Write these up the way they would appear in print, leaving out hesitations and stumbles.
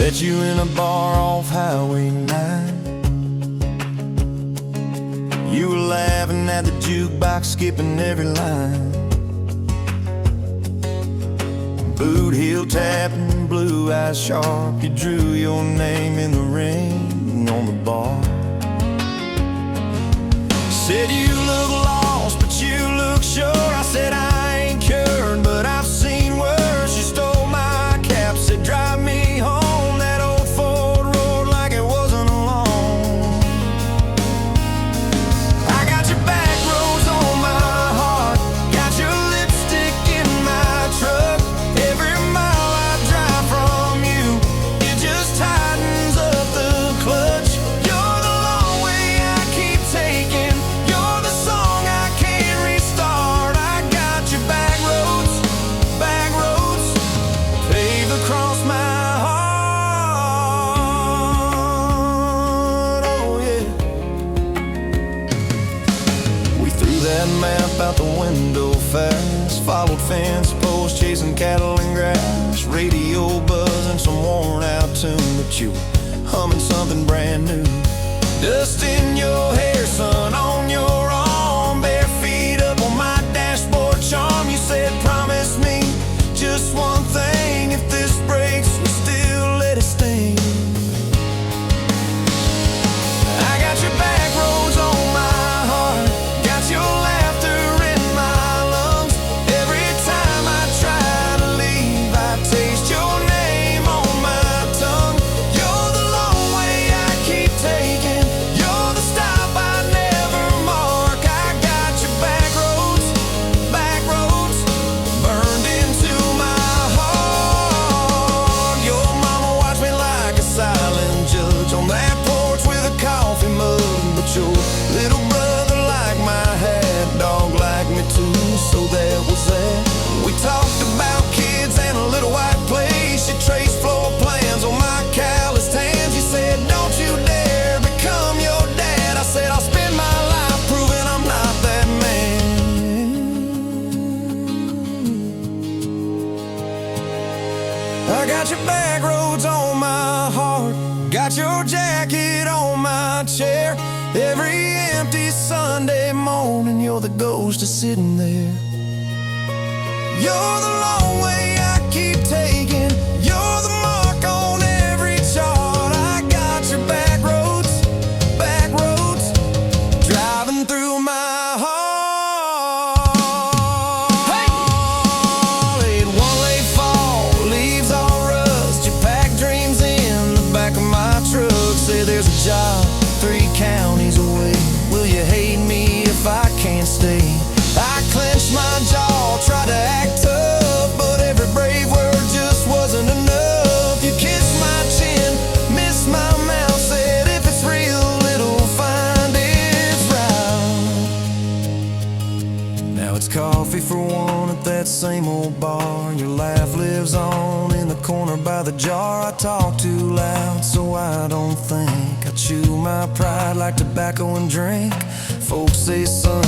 Met you in a bar off Highway 9. You were laughing at the jukebox, skipping every line. Boot heel tapping, blue eyes sharp. You drew your name in the ring on the bar. Said you look lost, but you look sure. I said I ain't cured, but I've seen worse. You stole my cap, said drive me home. That old Ford roared like it wasn't alone. I got your back roads on my heart, got your lipstick in my truck. Every mile I drive from you, it just tightens up the clutch. You're the long way I keep taking, you're the song I can't restart. I got your back roads, paved across my heart. Oh yeah. We threw that map out the window fast, followed fence posts, chasing cattle and grass. Radio buzzing some worn out tune, but you were humming something brand new. Dust in your hair, sun on your arm, bare feet up on my dashboard charm. You said promise me just one thing, if this breaks we still let it sting. I got your back roads on my heart, got your laughter in my lungs. Every time I try to leave, I taste your name on my tongue. You're the long way I keep taking, you're the stop I never mark. I got your back roads, burned into my heart. Your mama watched me like a silent judge on that porch with a coffee mug, but your little brother liked my hat, dog liked me too, so that was that. We talked about kids and a little white place. You traced floor plans on my calloused hands. You said don't you dare become your dad. I said I'll spend my life proving I'm not that man. I got your back roads on my heart, got your jacket on my chair. Every empty Sunday morning, you're the ghost of sitting there. You're the long way I keep taking, you're the mark on every chart. I got your back roads, driving through my heart. Hey! Let one late fall, leaves all rust. You pack dreams in the back of my truck. Say there's a job 3 counties away. Will you hate me if I can't stay? I clenched my jaw, tried to act tough, but every brave word just wasn't enough. You kissed my chin, missed my mouth, said if it's real, it'll find its route. Now it's coffee for one at that same old bar. Your laugh lives on in the corner by the jar. I talk too loud, so I don't think. I chew my pride like tobacco and drink. Folks say, son,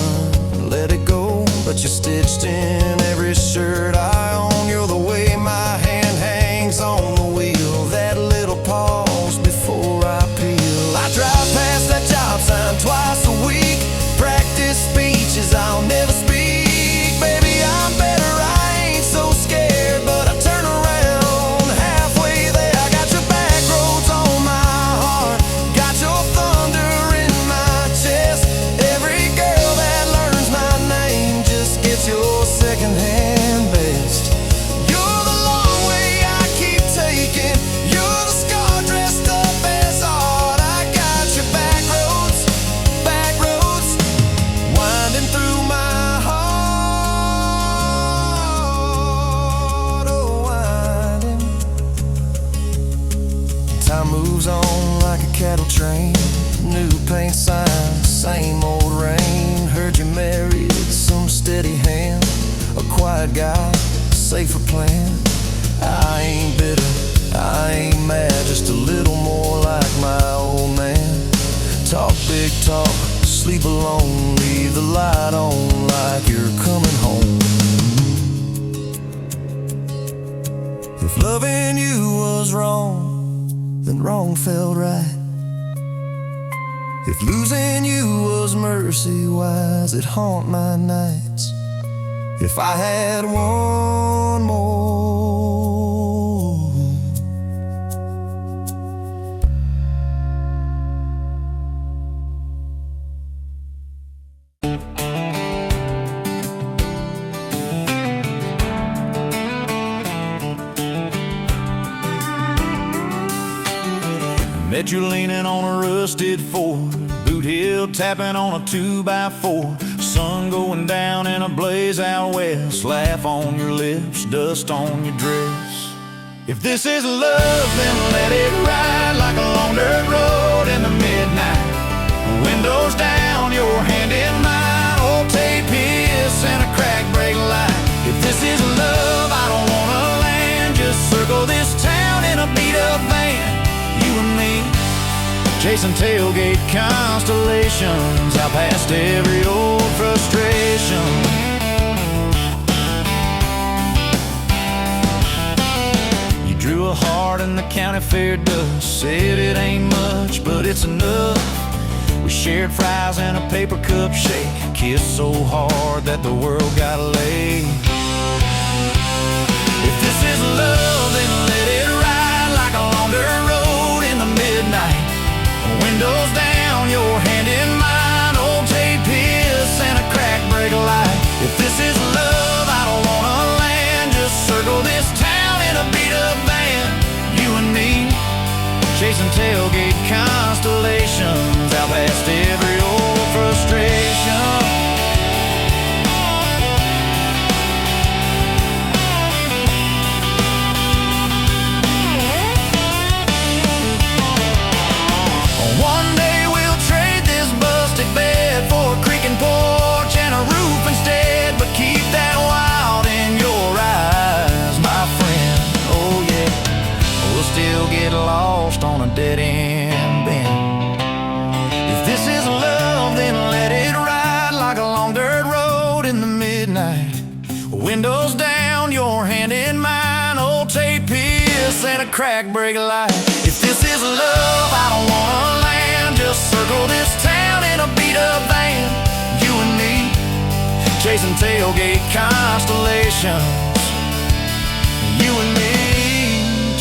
let it go, but you're stitched in every shirt I own. You're the way my hand hangs on the wheel, that little pause before I peel. I drive past that job sign twice a week, practice speeches I'll never speak. Baby, I'm better, I ain't so scared, but I turn around halfway there. I got your back roads on my heart, got your thunder in my chest. Every girl that learns my name just gets your secondhand best. You're the long way I keep taking, you're the scar dressed up as art. I got your back roads, winding through my heart. Oh, winding. Time moves on like a cattle train, new paint sign, same old rain. Heard you married some steady hand, a quiet guy, safer plan. I ain't bitter, I ain't mad, just a little more like my old man. Talk big talk, sleep alone, leave the light on like you're coming home. If loving you was wrong, then wrong felt right. If losing you was mercy, why does it haunt my nights? If I had one more, met you leaning on a rusted Ford, boot heel tapping on a 2x4. Sun going down in a blaze out west, laugh on your lips, dust on your dress. If this is love, then let it ride like a long dirt road in the midnight. Windows down, your hand in mine, old tape hiss and a crack brake light. If this is love, I don't wanna land, just circle this town in a beat-up van. You and me, chasing tailgate constellations, out past every old frustration. You drew a heart in the county fair dust, said it ain't much, but it's enough. We shared fries and a paper cup shake, kissed so hard that the world got laid. If this is love, then let it ride like a long dirt road in the midnight. Windows down, your hand in mine, old tape hiss and a crack brake light. If this is love, I don't wanna land, just circle this town in a beat-up van. You and me, chasing tailgate constellations, out past every old frustration. One day we'll trade this busted bed for a creaking porch and a roof instead, but keep that wild in your eyes, my friend. Oh yeah, we'll still get lost on a dead-end bend. If this is love, then let it ride like a long dirt road in the midnight. Windows down, your hand in mine, old tape hiss and a crack brake light. If this is love, I don't wanna land, just circle this town in a beat-up van. You and me, chasing tailgate constellations. You and me,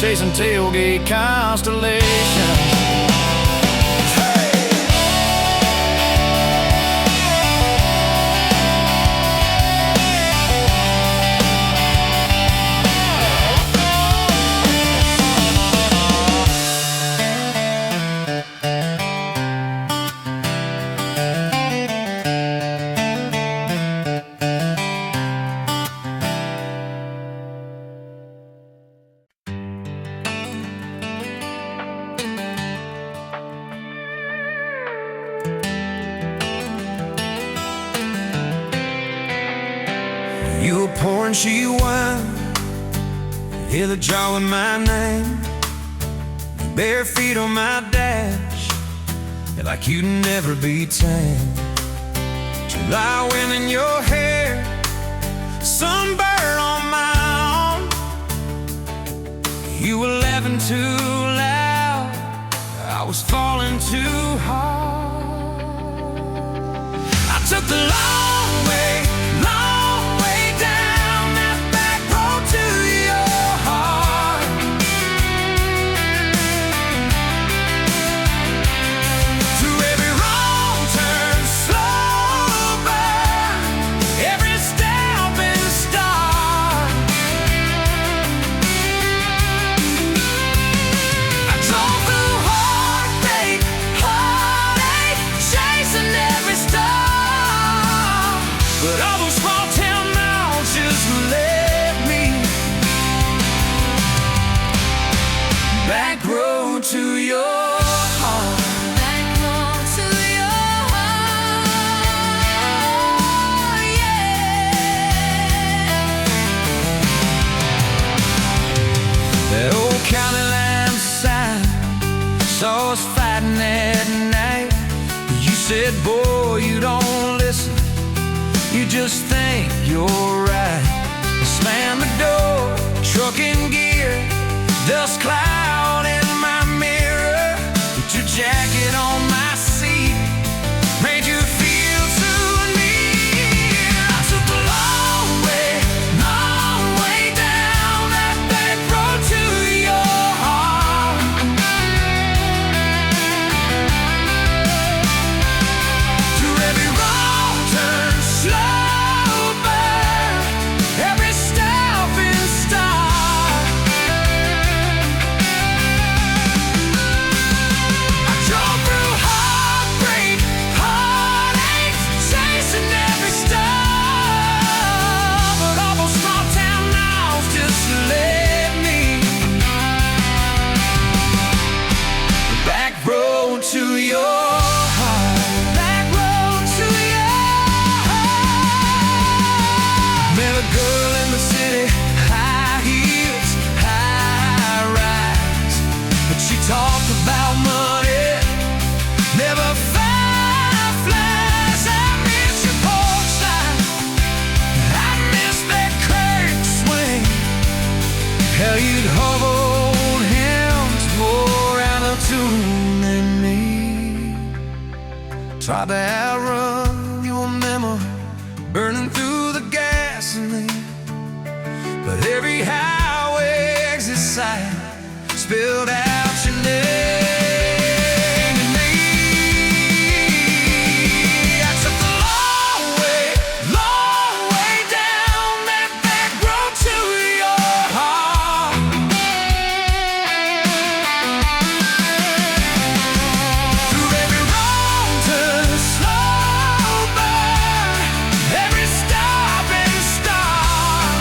chasing tailgate constellations. You were pouring cheap wine, hear the jar with my name, bare feet on my dash, like you'd never be tame. July wind in your hair, sunburn on my arm. You were laughing too loud, I was falling too hard. I took the long way down that back road to your heart. Through every wrong turn, slow burn, every step and start. I drove through heartbreak, heartache, chasing every star. But all those small town mouths just led me back road to your heart. Back road to your heart, yeah. That old county line sign saw us fighting that night. You said, boy, you don't listen, you just think you're right. Slam the door, truck in gear, dust cloud in my mirror. But she talked about money, never fireflies. I miss your porch light, I miss that curtain swing. How you'd hold hands more out of tune than me. Tried to outrun your memory, burning through the gasoline. But every highway exit sign spilled out your name to me. I took the long way down that back road to your heart. Through every wrong turn, slow burn, every stop and start.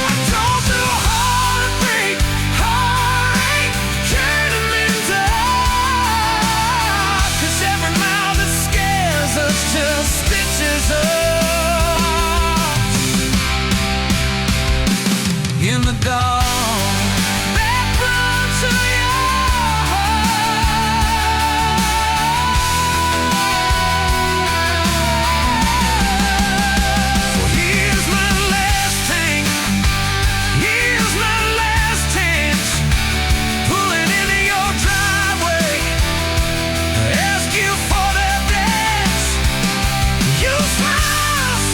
I drove through heartbreak, heartache, turning into art. 'Cause every mile that scares us just stitches us in the dark. That road to your heart. Well, here's my last tank, here's my last chance, pulling into your driveway, ask you for that dance. You smiled,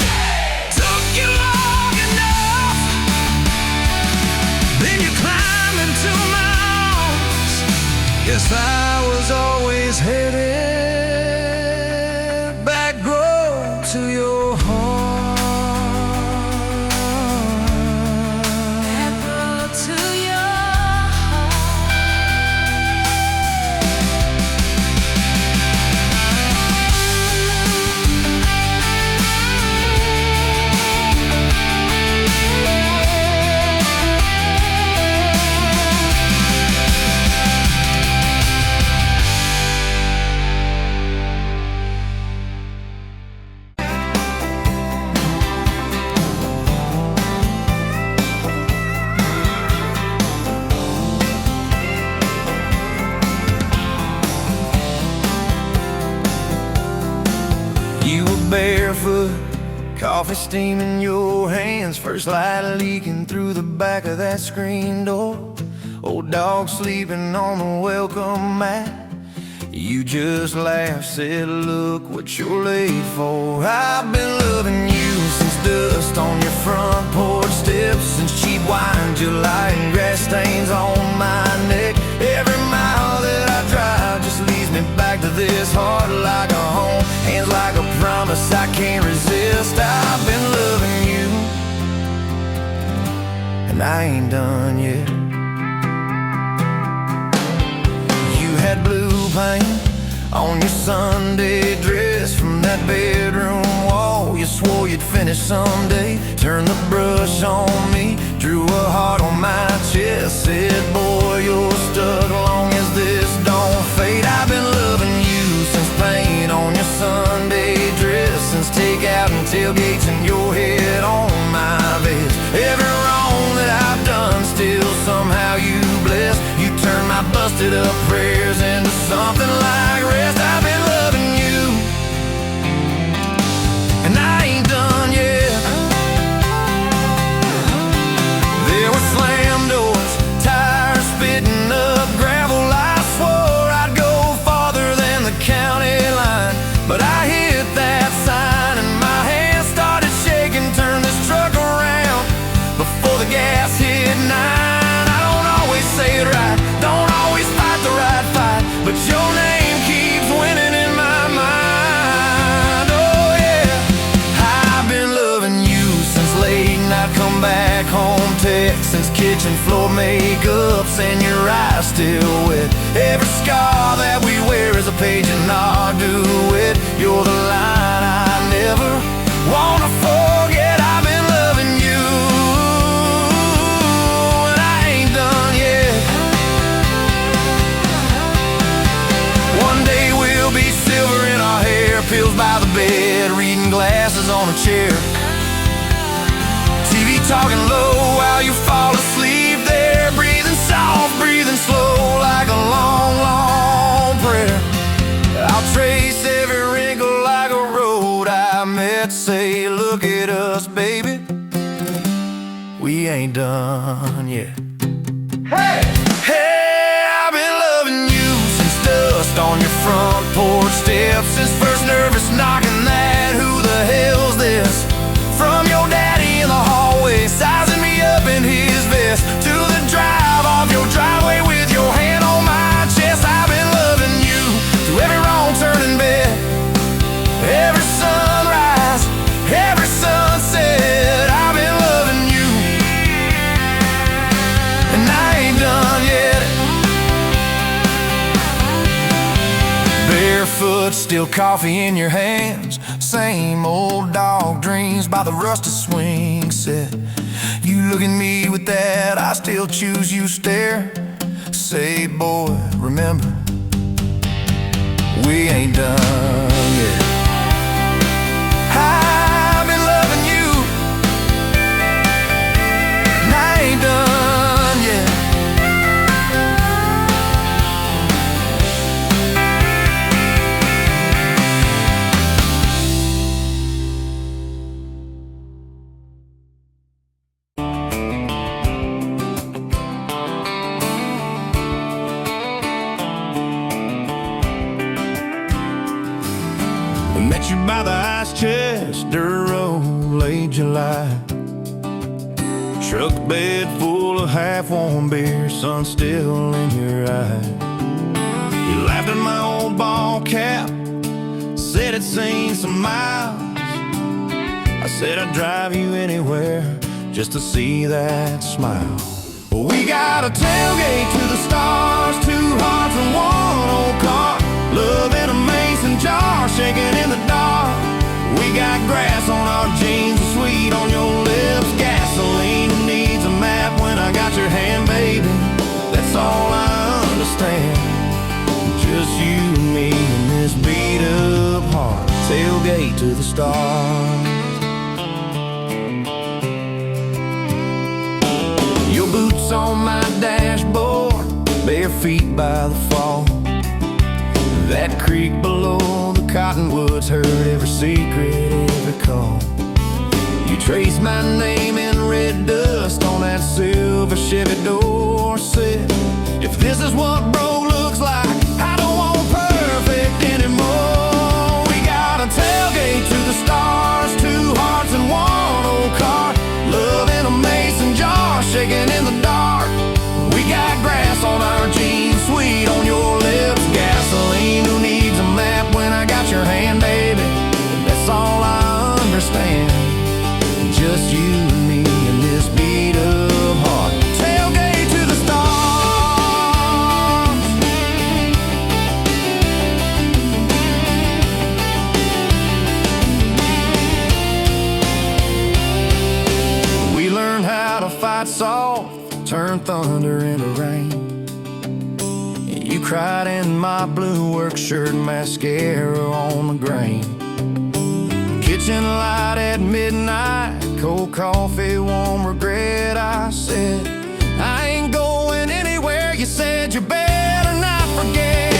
took you long enough, then you climbed into my arms. Guess I was always headed back road to your heart. Back road to your You were barefoot, coffee steam in your hands, first light leaking through the back of that screen door. Old dog sleeping on the welcome mat. You just laughed, said, look what you're late for. I've been loving you since dust on your front porch steps, since cheap wine, July, and grass stains on my neck. Every mile that I drive just leads me back to this heart like a home, hands like a promise I can't resist. I've been loving you, and I ain't done yet. You had blue paint on your Sunday dress from that bedroom wall. You swore you'd finish someday. Turned the brush on me, drew a heart on my chest, said, boy, you're stuck long as this don't fade. I've been loving you since paint on your Sunday dress, since takeout and tailgates and your head on my vest. Every wrong that I've done, still somehow you bless. You turn my busted up prayers into something like rest. I've been loving you, and I ain't done yet. There were slam doors, tires spitting up gravel. I swore I'd go farther than the county line, but I hit that sign and my hands started shaking. Turned this truck around before the gas hit 9. I don't always say it right, don't always fight the right fight, but your name keeps winning in my mind. Oh yeah, I've been loving you since late night come back home text, since kitchen floor makeups and your eyes still wet. Every scar that we wear is a page in our duet. You're the line I never wanna forget. I've been loving you, and I ain't done yet. One day we'll be silver in our hair, pills by the bed, reading glasses on a chair, TV talking low while you fall done yet. Hey, hey, I've been loving you since dust on your front porch steps, since first nervous knocking that who the hell's this? From your daddy in the hallway, sizing me up in his vest, to the drive off your driveway with your hand on my chest. I've been loving you through every wrong turn in bed, every sunrise, every sunset. I've been loving you, and I ain't done yet. Barefoot, still coffee in your hands, same old dog dreams by the rusted swing set. You look at me with that I still choose you stare. Say, boy, remember, we ain't done yet. I've been loving you, and I ain't done yet. Met you by the ice chest, dirt road, late July. Truck bed full of half-warm beer, sun still in your eye. You laughed at my old ball cap, said it's seen some miles. I said I'd drive you anywhere just to see that smile. We got a tailgate to the stars, two hearts and one old car, love in a mason jar, shaking in the dark. We got grass on our jeans, sweet on your lips, gasoline who needs a map when I got your hand, baby. That's all I understand, just you and me and this beat up heart, tailgate to the stars. Your boots on my dashboard, bare feet by the fall. That creek below the cottonwoods heard every secret, every call. You traced my name in red dust on that silver Chevy Dorset. If this is what broke looks like, I don't want perfect anymore. We got a tailgate to the stars, two hearts and one old car, love in a mason jar, shaking in the dark. We got grass on our jeans, sweet on your lips, gasoline who needs a map when I got your hand, baby. That's all I understand, just you and me and this beat up heart, tailgate to the stars. We learned how to fight soft, turn thunder into rain. You cried in my blue work shirt, mascara on the grain. Kitchen light at midnight, cold coffee, warm regret. I said, I ain't going anywhere. You said you better not forget.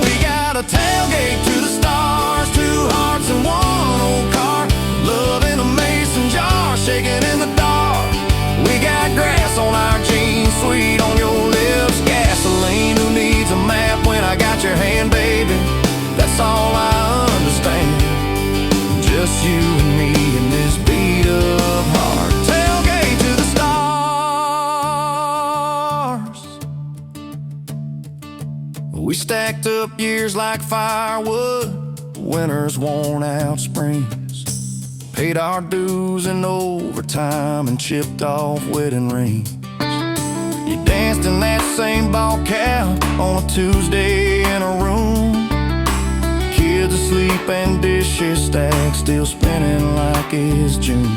We got a tailgate to the stars, two hearts and one old car, love in a mason jar, shaking in the dark. We got grass on our jeans, sweet on your lips, gasoline who needs a map when I got your hand, baby. That's all I understand, just you and me and this beat up heart, tailgate to the stars. We stacked up years like firewood, winters worn out springs, paid our dues in overtime and chipped off wedding rings. You danced in that same ball cap on a Tuesday in a room, kids asleep and dishes stacked, still spinning like it's June.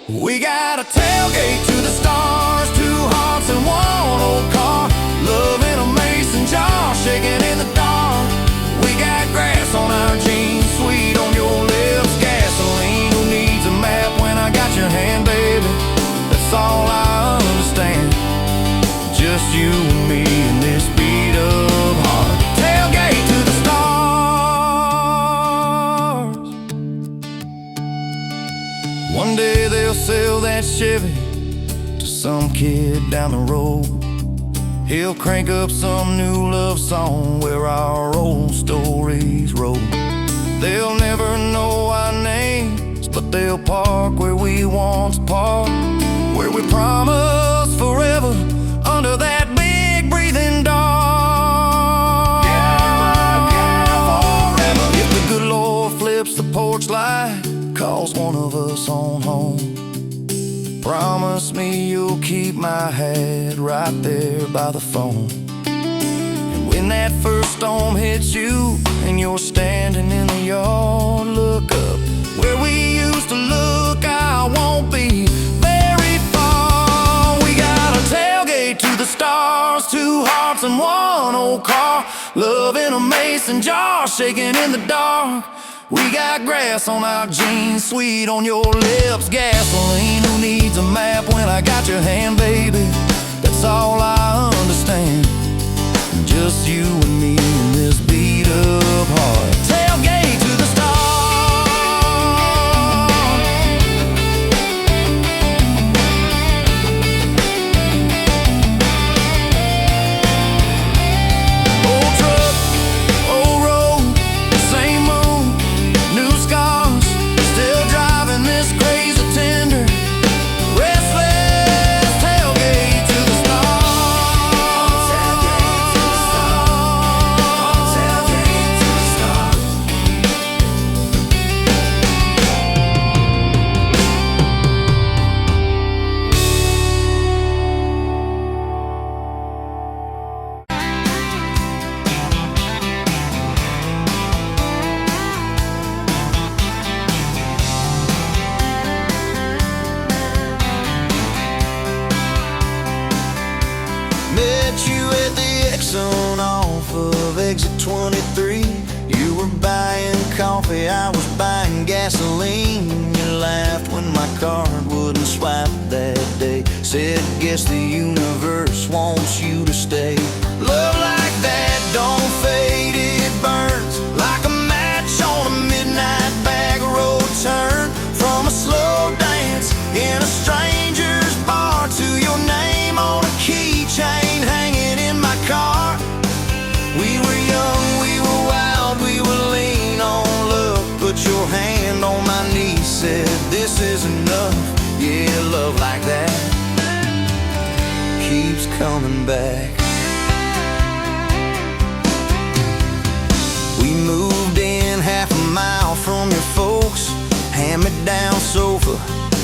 We got a tailgate to the stars, two hearts and one old car, love in a mason jar, shaking in the dark. We got grass on our jeans, sweet on your lips, gasoline who needs a map when I got your hand, baby. That's all I understand, just you and me and this beat up heart, tailgate to the stars. One day they'll say that Chevy to some kid down the road. He'll crank up some new love song where our old stories roll. They'll never know our names, but they'll park where we once parked, where we promised forever under that big breathing dog. Yeah, forever. If the good Lord flips the porch light, calls one of us on home, promise me you'll keep my hat right there by the phone. And when that first storm hits you and you're standing in the yard, look up where we used to look. I won't be very far. We got a tailgate to the stars, 2 hearts and 1 old car, love in a mason jar shaking in the dark. We got grass on our jeans, sweet on your lips, gasoline. Who needs a map when I got your hand, baby? That's all I understand. Just you and me in this beat up heart. Tailgate to the stars. Old truck, old road, same moon, new scars, still driving this crazy tender, restless. Tailgate to the stars. Tailgate to the stars. Tailgate to the stars. Met you at the Exxon off of exit 23. You were buying coffee, I was buying gasoline. You laughed when my card wouldn't swipe that day. Said, guess the universe wants you to stay. Love like that don't fade, it burns like a match on a midnight back road turn. From a slow dance in a stranger's bar to your name on a keychain hanging in my car. We were young, we were wild, we were lean on love. Put your hand on my knee, said this is enough. Yeah, love like that keeps coming back. We moved in half a mile from your folks. Hand-me-down sofa,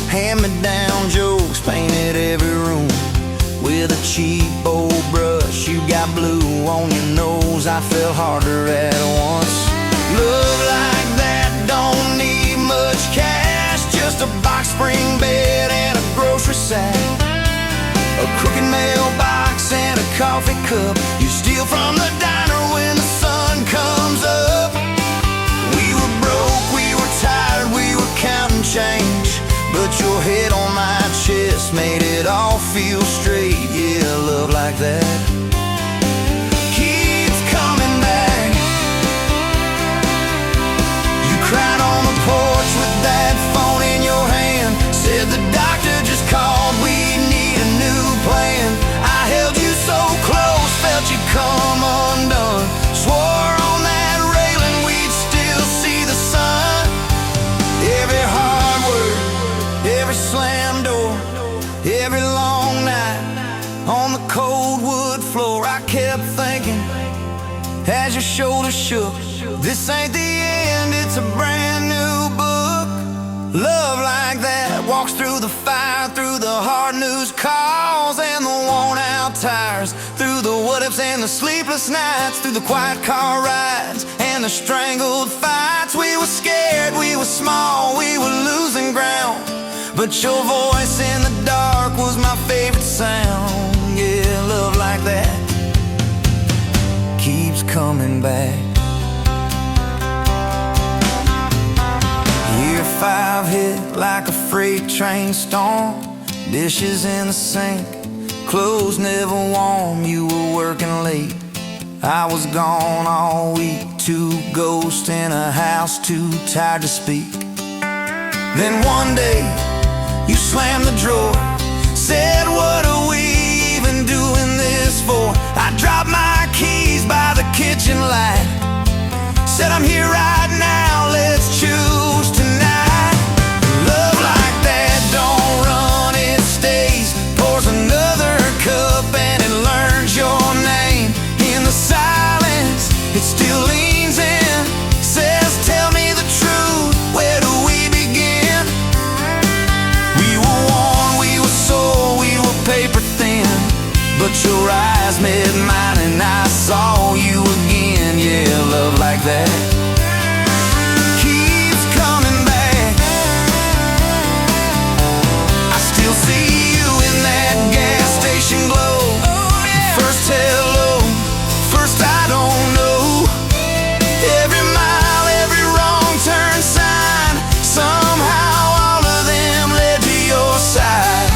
hand-me-down jokes, painted every room with a cheap old brush. You got blue on your nose, I fell harder at once. Love like that don't need much cash, just a box spring bed and a grocery sack, a crooked mailbox and a coffee cup. You steal from the diner when the sun comes up. We were broke, we were tired, we were counting change, but your head on my chest made it all feel straight. Yeah, love like that keeps coming back. You cried on the porch with that phone in your hand, said the doctor just called, we need a new plan. I held you so close, felt you come undone, swore on that railing we'd still see the sun. Every hard word, every slam door, every long night on the cold wood floor, I kept thinking as your shoulders shook, this ain't the end, it's a brand new book. Love like that walks through the fire, through the hard news calls and the worn out tires, through the what ifs and the sleepless nights, through the quiet car rides and the strangled fights. We were scared, we were small, we were losing ground, but your voice in the dark was my favorite sound. Yeah, love like that keeps coming back. Year 5 hit like a freight train storm, dishes in the sink, clothes never warm. You were working late, I was gone all week, 2 ghosts in a house too tired to speak. Then one day You slammed the drawer, said, what are we even doing this for? I dropped my keys by the kitchen light, said, I'm here right now, let's choose tonight. Love like that don't run, it stays. Pours another cup and it learns your name. In the silence, it still leans in, says, tell me the truth, where do we begin? We were worn, we were sore, we were paper thin, but your eyes met mine and I saw you again. Yeah, love like that keeps coming back. I still see you in that gas station glow. First hello, first I don't know. Every mile, every wrong turn sign, somehow all of them led to your side.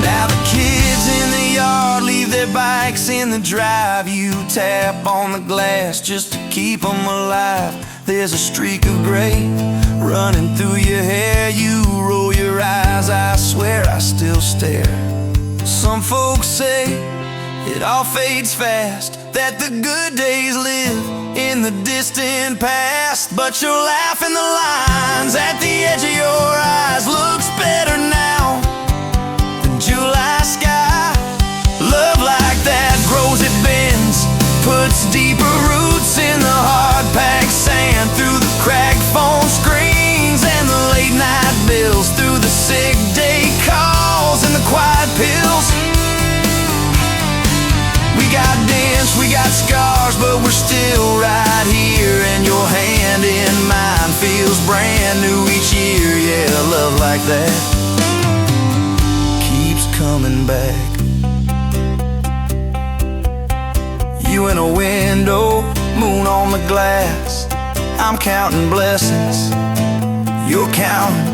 Now the kids in the yard leave their bikes in the drive. You tap on the glass just to keep them alive. There's a streak of gray running through your hair. You roll your eyes, I swear I still stare. Some folks say it all fades fast, that the good days live in the distant past. But your laugh and the lines at the edge of your eyes looks better now than July sky. Love like that grows, it bends, puts deeper roots in the hard-packed sand. Through the cracked phone screens and the late-night bills, through the sick day calls and the quiet pills. We got dents, we got scars, but we're still right here. And your hand in mine feels brand new each year. Yeah, love like that keeps coming back. You in a window, moon on the glass. I'm counting blessings, you're counting.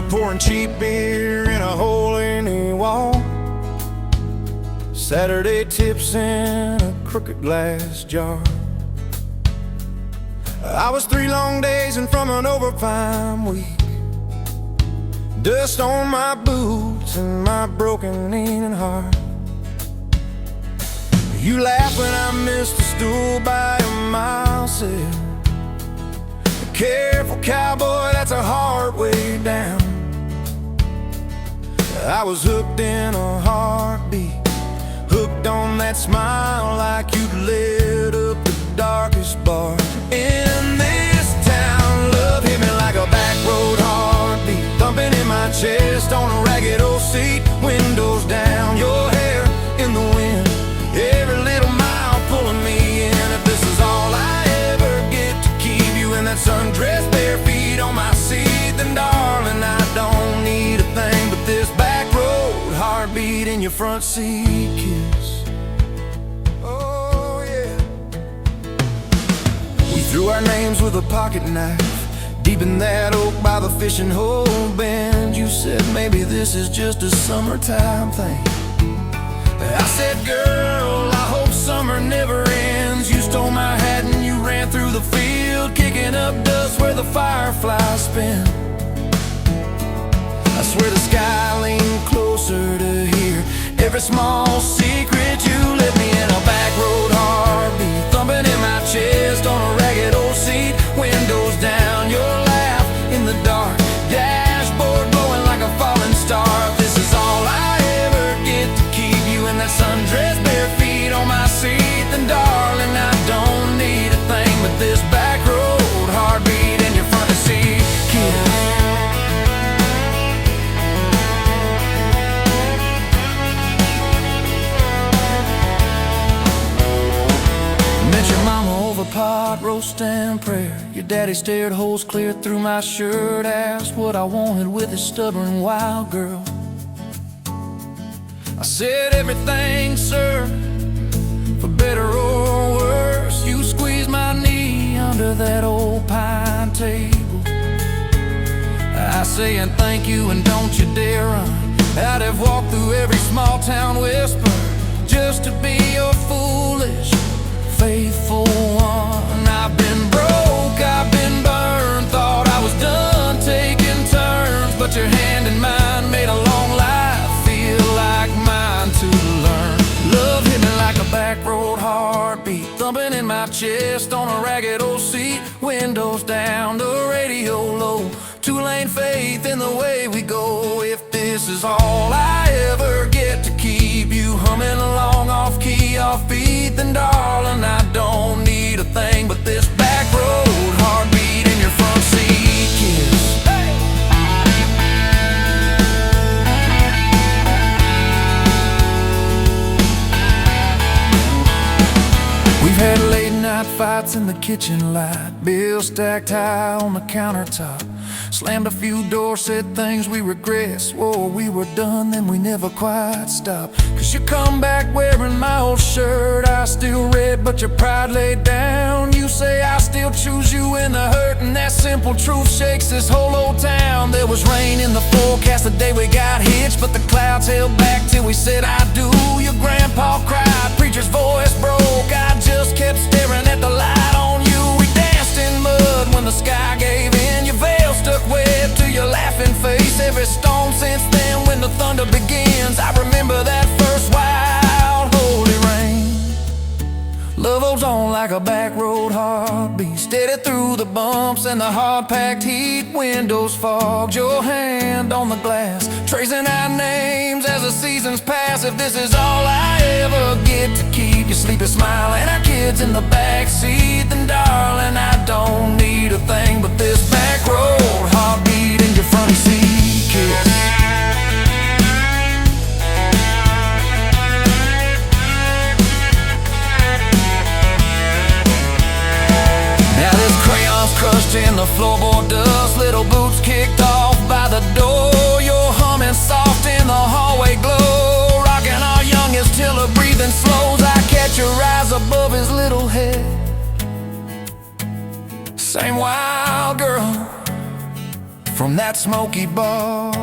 Pouring cheap beer in a hole in the wall, Saturday tips in a crooked glass jar. I was 3 long days and from an overtime week, dust on my boots and my broken aching heart. You laughed when I missed a stool by a mile sail. Careful cowboy, that's a hard way down. I was hooked in a heartbeat, hooked on that smile like you'd lit up the darkest bar in this town. Love hit me like a back road heartbeat, thumping in my chest on a ragged old seat. Windows down, your hair in the wind, every little mile pulling me in. If this is all I ever get to keep you in that sundress, bare feet on my seat, then darling, I don't need a thing but this back road heartbeat in your front seat kiss. Oh yeah. We threw our names with a pocket knife deep in that oak by the fishing hole bend. You said maybe this is just a summertime thing. I said, girl, I hope summer never ends. You stole my hat and you ran through the field, kicking up dust where the fireflies spin. I swear the sky leaned closer to hear every small secret. You let me in a back road heartbeat, thumping in my chest on a ragged old seat. Windows down, your laugh in the dark, dashboard glowing like a falling star. If this is all I ever get to keep you in that sundress, bare feet on my seat, then darling, I don't need a thing but this back road heartbeat in your front seat kiss. constant prayer. Your daddy stared holes clear through my shirt, asked what I wanted with his stubborn wild girl. I said everything, sir, for better or worse. You squeezed my knee under that old pine table. I say and thank you and don't you dare run. I'd have walked through every small town whisper just to be your foolish, faithful one. I've been broke, I've been burned, thought I was done taking turns, but your hand in mine made a long life feel like mine to learn. Love hit me like a back road heartbeat, thumping in my chest on a ragged old seat. Windows down, the radio low, two-lane faith in the way we go. If this is all I ever get to keep you humming along off key, off beat, then darling, I don't need a thing but this back road heartbeat in your front seat kiss. Hey! We've had late night fights in the kitchen light, bills stacked high on the countertop. Slammed a few doors, said things we regret, swore we were done, then we never quite stopped. Cause you come back wearing my old shirt, I still red, but your pride laid down. You say I still choose you in the hurt, and that simple truth shakes this whole old town. There was rain in the forecast the day we got hitched, but the clouds held back till we said I do. Your grandpa cried, preacher's voice broke, I just kept staring at the light on you. We danced in mud when the sky gave in, your veil stuck web to your laughing face. Every storm since then when the thunder begins, I remember that first wild holy rain. Love holds on like a back road heartbeat, steady through the bumps and the hard-packed heat. Windows fogged, your hand on the glass, tracing out names as the seasons pass. If this is all I ever get to keep you sleepy smiling, our kids in the backseat, then darling, I don't need a thing but this back road heartbeat in your front seat kiss. Crushed in the floorboard dust, little boots kicked off by the door. You're humming soft in the hallway glow, rocking our youngest till her breathing slows. I catch your eyes above his little head, same wild girl from that smoky bar.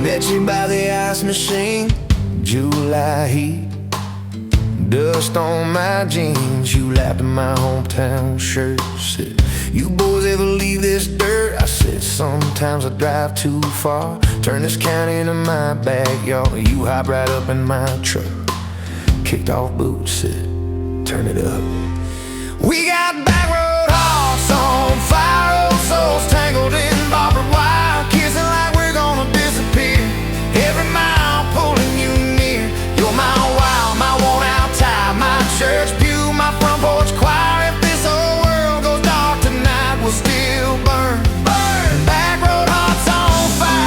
Met you by the ice machine, July heat, dust on my jeans. You laughed at my hometown shirt, said, you boys ever leave this dirt? I said, sometimes I drive too far, turn this county into my backyard. You hop right up in my truck, kicked off boots, said, turn it up. We got back road hearts on fire, old souls tangled in barbed wire, kissing like we're gonna disappear. Every mile pulling you near. You're my wild, my worn-out tie, my church pew, my front porch choir. If this whole world goes dark tonight, we'll still burn. Burn! Back road hearts on fire.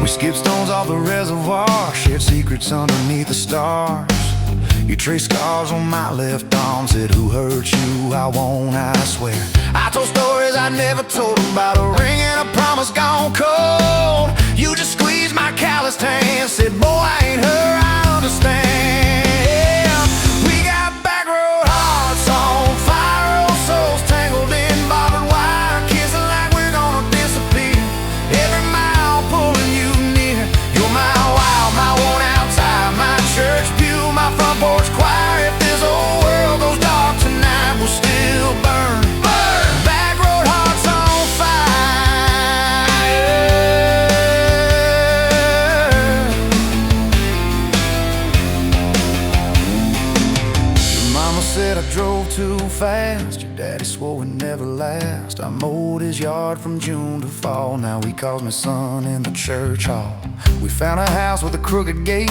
We skipped stones off the reservoir, shared secrets underneath the stars. You traced scars on my left arm, said, who hurt you? I won't, I swear. I told stories I never told about a ring and a promise gone cold. You just squeezed my calloused hand, said, boy, I ain't her, I understand. We got back road hearts on fire, old souls tangled in barbed wire, kissing like we're gonna disappear. Every mile pulling you near. You're my wild, my worn-out tie, my church pew, my front porch choir. If this whole world goes dark tonight, we'll still burn. Burn! Back road hearts on fire. Daddy swore we'd never last. I mowed his yard from June to fall. Now he calls me son in the church hall. We found a house with a crooked gate,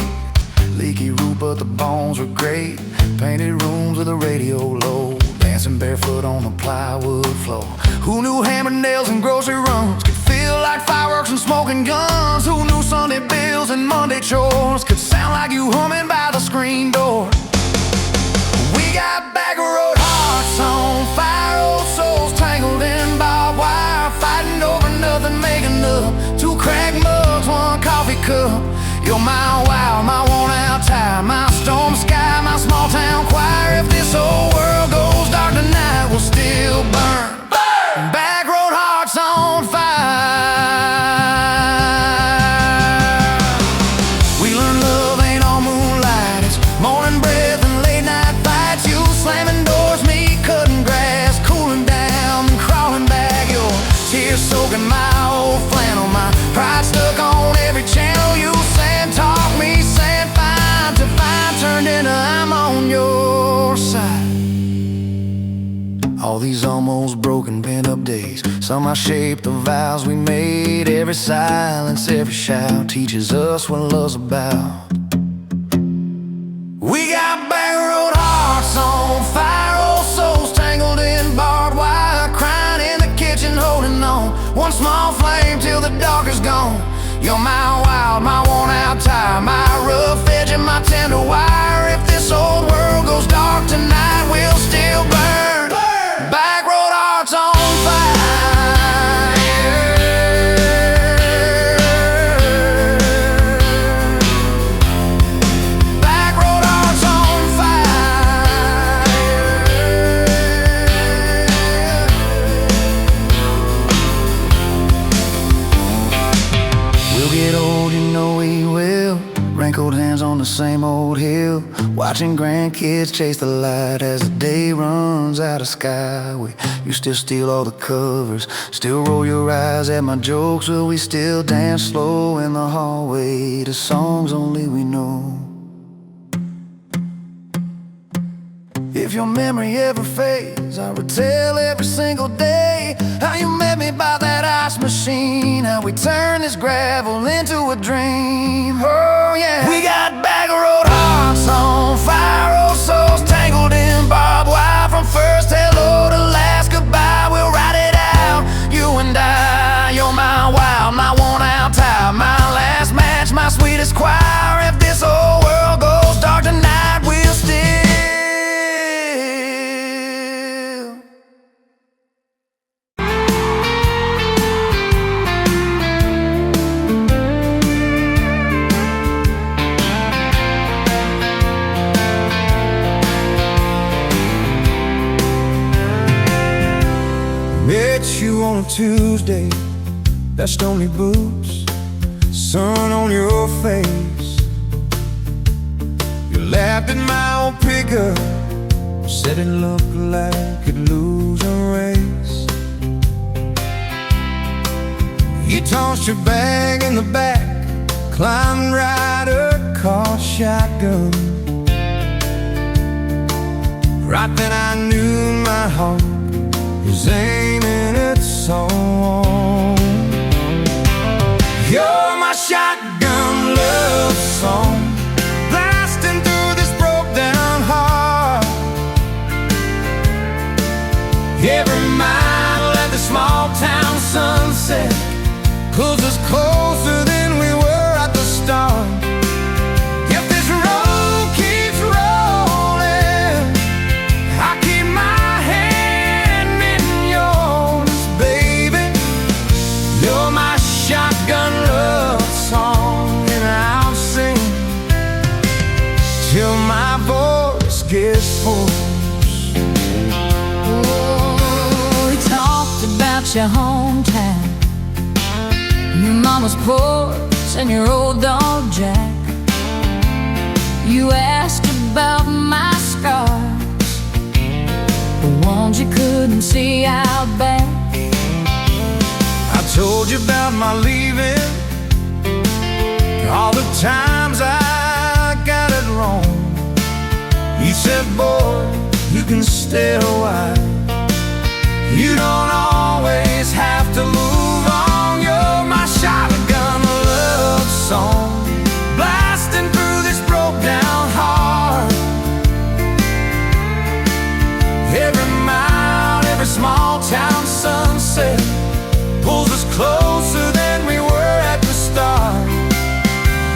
leaky roof but the bones were great. Painted rooms with a radio low, dancing barefoot on the plywood floor. Who knew hammer nails and grocery runs could feel like fireworks and smoking guns? Who knew Sunday bills and Monday chores could sound like you humming by the screen door? We got back road hearts on fire, old souls tangled in barbed wire, fighting over nothing, making up two cracked mugs, one coffee cup. You're my wild, my worn-out tire, my storm sky, my small-town choir. If this whole world goes dark tonight, we'll still burn. Back road hearts on fire. We learned love ain't all moonlight. It's morning breath and late night fights. You slamming doors, me cutting grass, cooling down and crawling back. Your tears soaking my old flannel, my pride stuck on every channel. You saying talk, me saying fine, to fine turned into I'm on your side. All these almost broken pent-up days, somehow shaped the vows we made. Every silence, every shout teaches us what love's about. We got back road hearts on fire, old souls tangled in barbed wire, crying in the kitchen, holding on one small flame till the dark is gone. You're my wild, my worn-out tire, my rough edge and my tender wire. If this old world goes dark tonight, we'll still burn. Back road hearts on fire. Back road hearts on fire. We'll get old, you know we will. Wrinkled hands on the same old hill, watching grandkids chase the light as the day runs out of sky. You still steal all the covers, still roll your eyes at my jokes. Will we still dance slow in the hallway to songs only we know? If your memory ever fades, I would tell every single day how you met me by that ice machine, how we turned this gravel into a dream. Oh yeah, we got back road hearts on fire, old souls tangled in barbed wire. From first hello to last goodbye, we'll ride it out, you and I. You're my wild, my worn-out tire, my last match, my sweetest choir. If this whole world goes dark tonight, we'll still you on a Tuesday, that stony boots, sun on your face. You laughed at my old pickup, said it looked like it could lose a race. You tossed your bag in the back, climbed right a car shotgun. Right then I knew my heart was aiming its song. You're my shotgun love song, blasting through this broke down heart. Every mile at the small town sunset pulls us closer than we were at the start. If this road keeps rolling, I keep my hand in yours, baby. You're my shotgun love song, and I'll sing till my voice gets hoarse. Oh, we talked about your hometown, your mama's porch and your old dog Jack. You asked about my scars, the ones you couldn't see out back. I told you about my leaving, all the times I got it wrong. You said, boy, you can stay a while, You don't always have to move on. You're my shotgun love song, blasting through this broke down heart. Every mile, every small town sunset pulls us closer than we were at the start.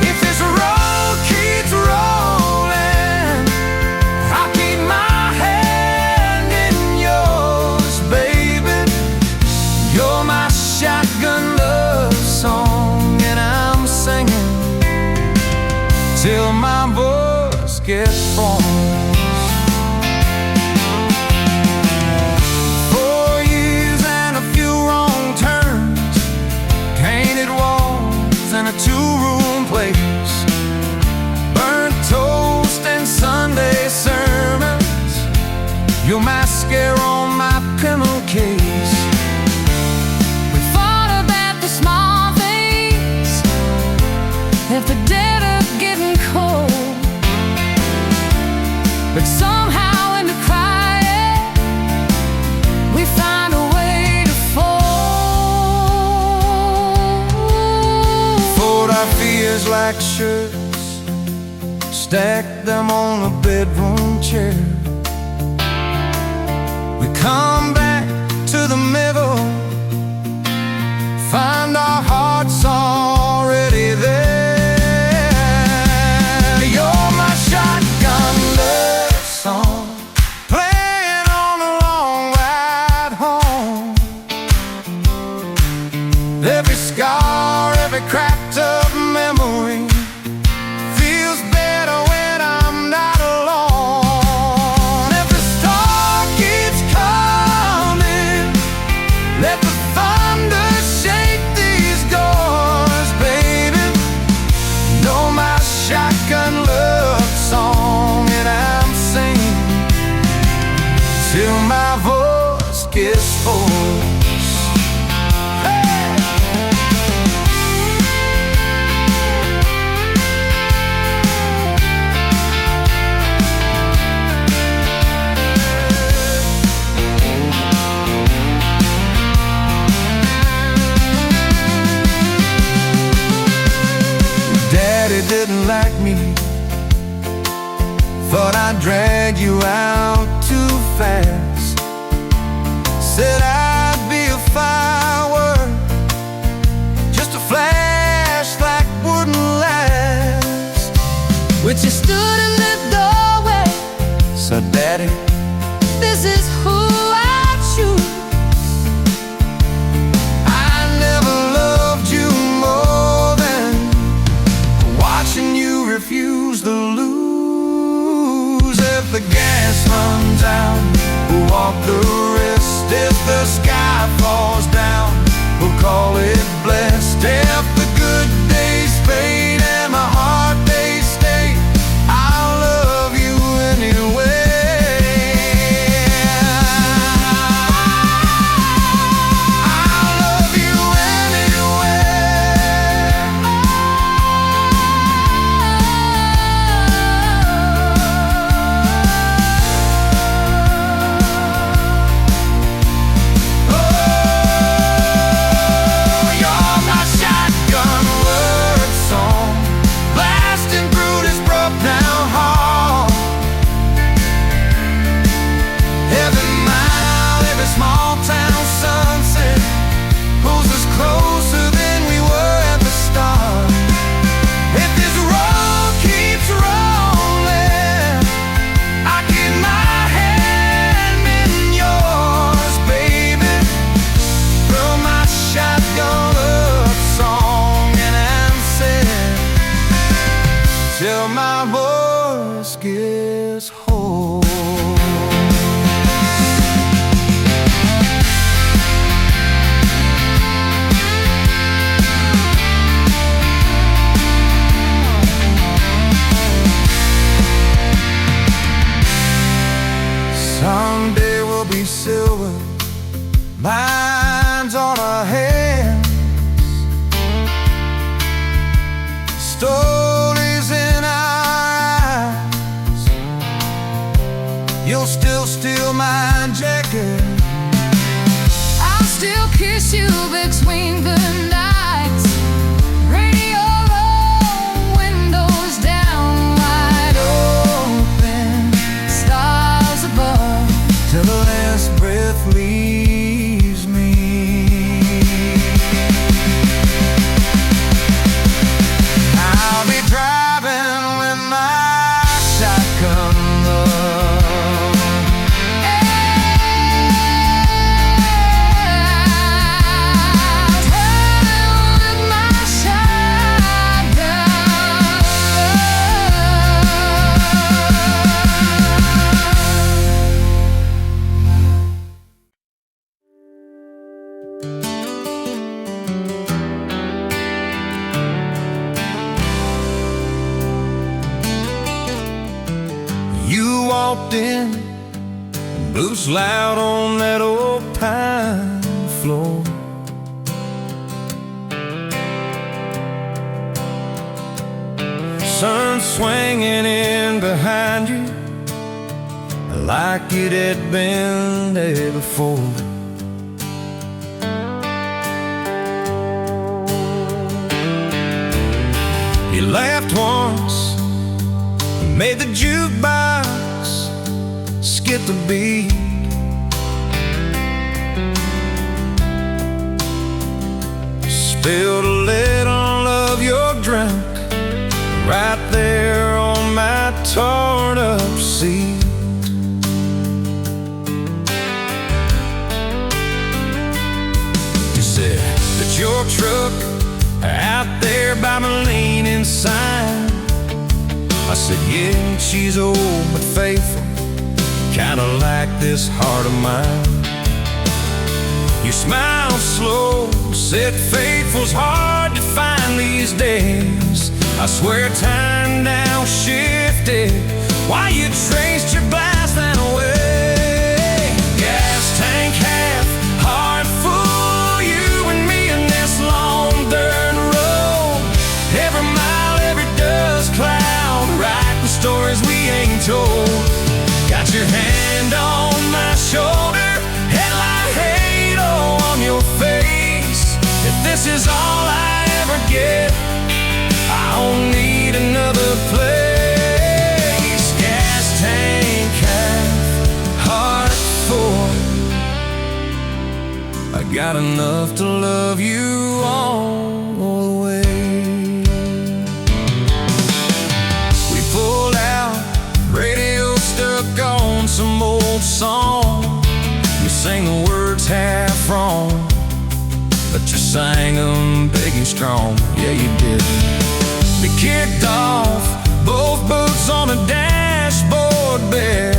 If this road keeps rolling, I'll keep my hand in yours, baby. You're my shotgun love song, and I'm singing till my voice gets hoarse. 4 years and a few wrong turns, painted walls and a two-room place, burnt toast and Sunday sermons, your mascara on my pillowcase. We fought about the small things, at the dead of getting cold, but somehow in the quiet we find a way to fold. Fold our fears like shirts, stack them on a bedroom chair. We come back to the middle, find our hearts already there. You're my shotgun love song, playing on the long ride home. Every scar, every cracked up memory feels better when I'm not alone. If the star keeps coming, let the thunder shake these doors, baby. Know my shotgun love song, and I'm singing till my voice gets hoarse. Daddy didn't like me, thought I'd drag you out too fast. Said I'd be a firework, just a flash like wouldn't last. When you stood in the doorway, So Daddy, this is who I choose. I never loved you more than watching you refuse to lose. If the gas runs out, we'll walk the rest. If the sky falls down, we'll call it blessed. If the good days fade and my hard days stay, I'll love you anyway. I'll love you anyway. Oh, you're my shotgun word song, blasting through this broke down heart. Every mile, every small town sunset pulls us closer than we were at the start. If this road keeps rolling, I keep my hand in yours, baby. Throw my shotgun love song, and I'm singing till my voice gets hoarse. Someday we'll be silver, minds on our hands, stories in our eyes. You'll still steal my jacket, still kiss you between the nights. Radio low, windows down, wide open, stars above, till the last breath leaves me. I'll be driving with my shotgun love. You walked in, boots loud on that old pine floor. Sun swinging in behind you, like it had been there before. You laughed once, made the jukebox skip the beat. Spilled a little of your drink right there on my torn up seat. You said that your truck out there by my leaning sign. I said, yeah, she's old but faithful, kinda like this heart of mine. You smiled slow, said faithful's hard to find these days. I swear time now shifted while you traced your blast that away. Gas tank half, heart full, you and me in this long dirt road. Every mile, every dust cloud, writing stories we ain't told. Got your hand on my shoulder, headlight halo on your face. If this is all I ever get, I don't need another place. Gas tank half, heart full. I got enough to love you all the way. We pulled out, radio stuck on some old song. You sang the words half wrong, but you sang them big and strong. Yeah, you did. We kicked off, both boots on the dashboard bare.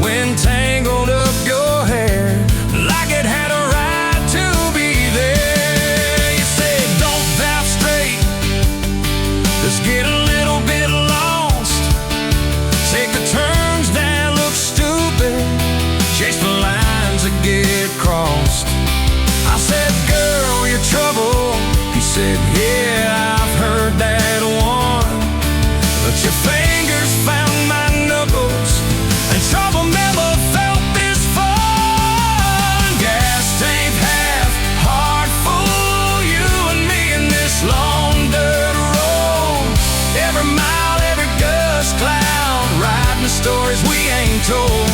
Wind tangled up your hair like it had a right to be there. You said, don't valve straight, let's get a little bit lost. Take the turns that look stupid, chase the lines that get crossed. I said, girl, you're trouble. He said, yeah, I've heard that one. But your fingers found my knuckles, and trouble never felt this fun. Gas tank half, heart full, you and me in this long dirt road. Every mile, every gust cloud, writing the stories we ain't told.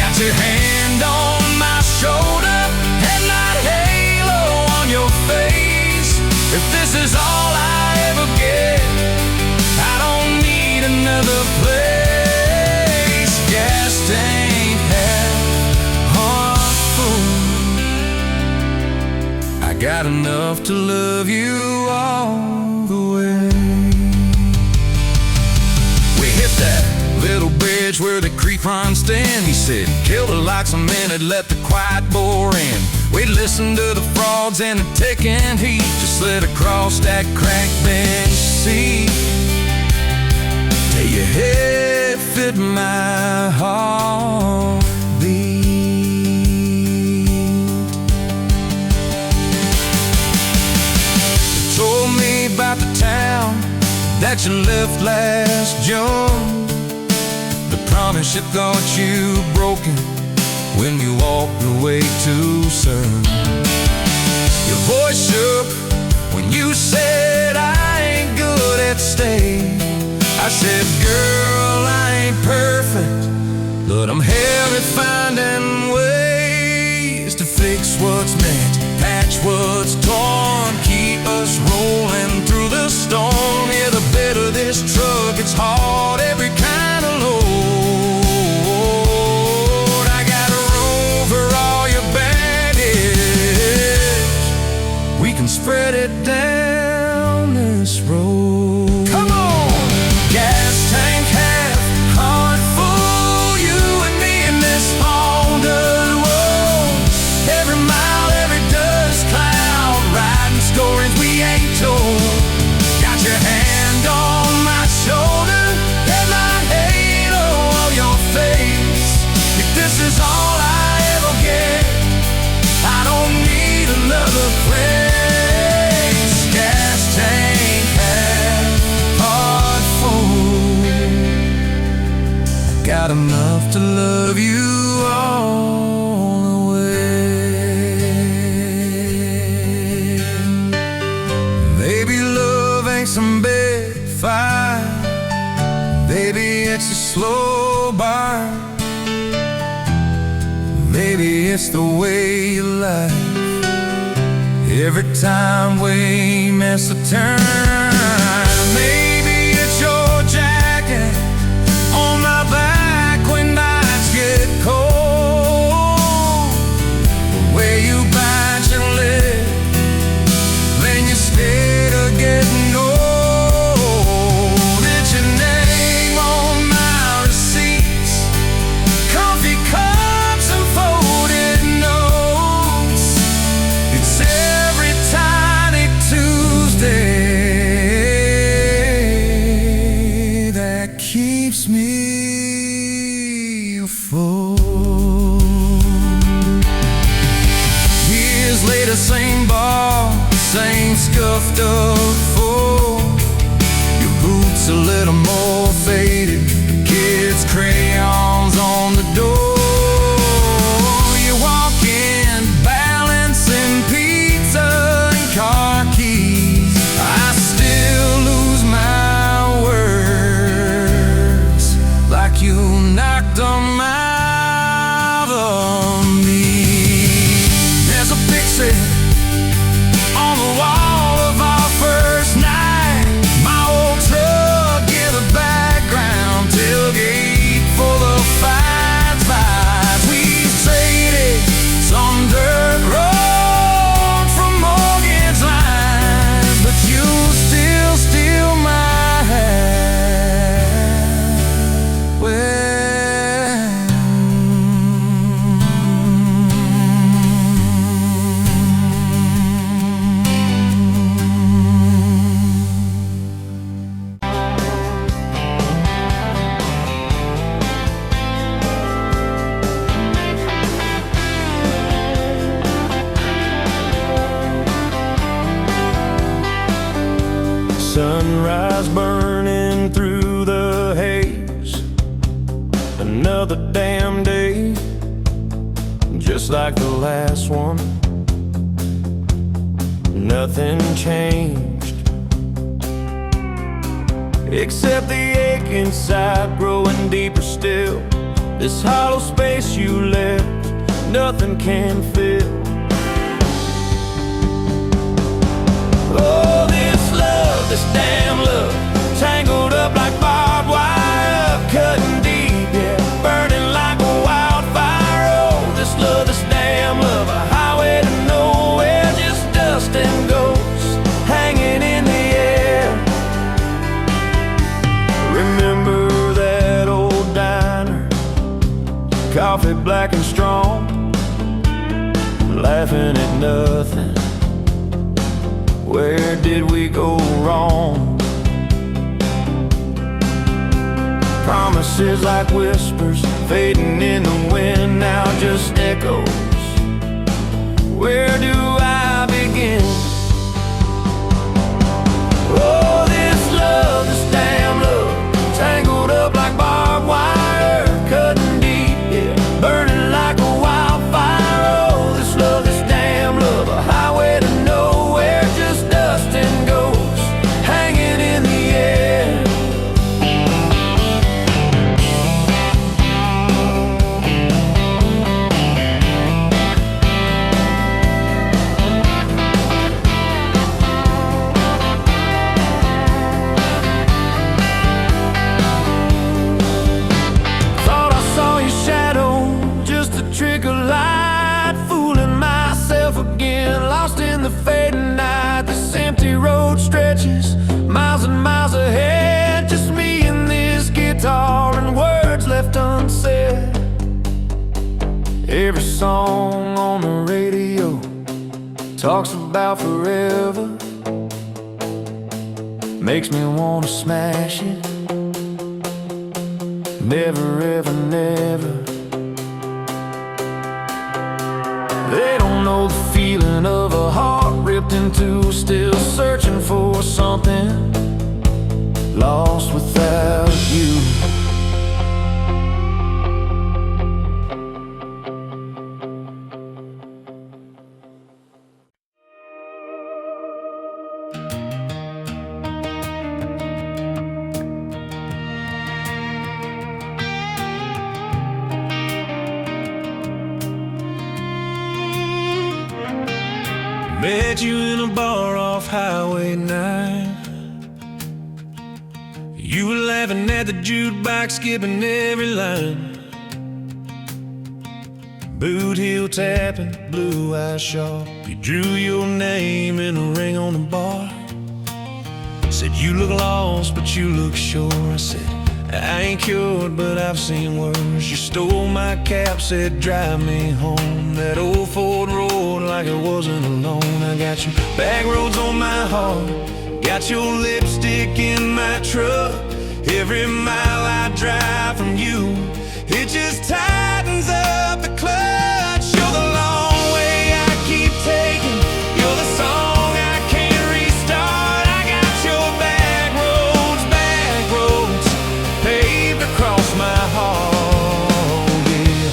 Got your hand on my shoulder, headlight halo on your face. If this is all I ever get, I don't need another place. Gas tank half, heart full. I got enough to love you all the way. We hit that little bridge where the creek runs stand. He said, kill the lights a minute, let the quiet bore in. We listened to the frogs and the ticking heat, just slid across that cracked bench seat. Till your head fit my heartbeat. You told me about the town that you left last June. The promise you thought you broken when you walked away too soon. Your voice shook when you said I ain't good at staying. I said, girl, I ain't perfect, but I'm hell at finding ways to fix what's meant, patch what's torn, keep us rolling through the storm. Yeah, the better this truck, it's hard, every kind of load. I got room for all your baggage. We can spread it down this road. Come on! Gas tank half, heart full, you and me in this haunted world. Every mile, every dust cloud, riding stories we ain't told. Got your hand on my shoulder, headline halo of your face. If this is all I ever get, I don't need another phrase. Gas tank half, heart full. Got enough to love you all the way. Maybe love ain't some big fight, maybe it's a slow burn. Maybe it's the way you lie every time we miss a turn. Maybe it's your jacket on my back when nights get cold. The way you bite your lip, then you stay to getting old. It's your name on my receipts, coffee cups and folded notes. It's every tiny Tuesday that keeps me afloat. Years later, same bar, same scuffed up floor. Your boots a little more faded, kids' crayons on the door. You walk in, balancing pizza and car keys. I still lose my words, like you knocked them out of me. There's a picture on the wall of our first night. My old truck in the background, tailgate full of fights, vibes. We traded some dirt road for mortgage lines, but you still steal my heart. Well, sunrise burning through the haze. Another damn day, just like the last one. Nothing changed, except the ache inside growing deeper still. This hollow space you left, nothing can fill. Oh, this love, this damn love, tangled up like barbed wire, cutting deep, yeah, burning like a wildfire. Oh, this love, this damn love, a highway to nowhere, just dust and ghosts hanging in the air. Remember that old diner, coffee black and strong, laughing at nothing. Where did we go wrong? Promises like whispers fading in the wind, now just echoes. Where do I begin? Oh, this love, this damn love, tangled up like barbed wire, cutting deep, yeah, burning like a wire. Every song on the radio talks about forever. Makes me wanna smash it. Never, ever, never. They don't know the feeling of a heart ripped in two, still searching for something, lost without you. Met you in a bar off Highway 9. You were laughing at the jukebox, skipping every line. Boot heel tapping, blue eyes sharp. You drew your name in a ring on the bar. Said you look lost, but you look sure. I said, I ain't cured, but I've seen worse. You stole my cap, said drive me home. That old Ford road like it wasn't alone. I got your back roads on my heart, got your lipstick in my truck. Every mile I drive from you, it just tightens up the clutch. You're the long way I keep taking, you're the song I can't restart. I got your back roads paved across my heart, yeah.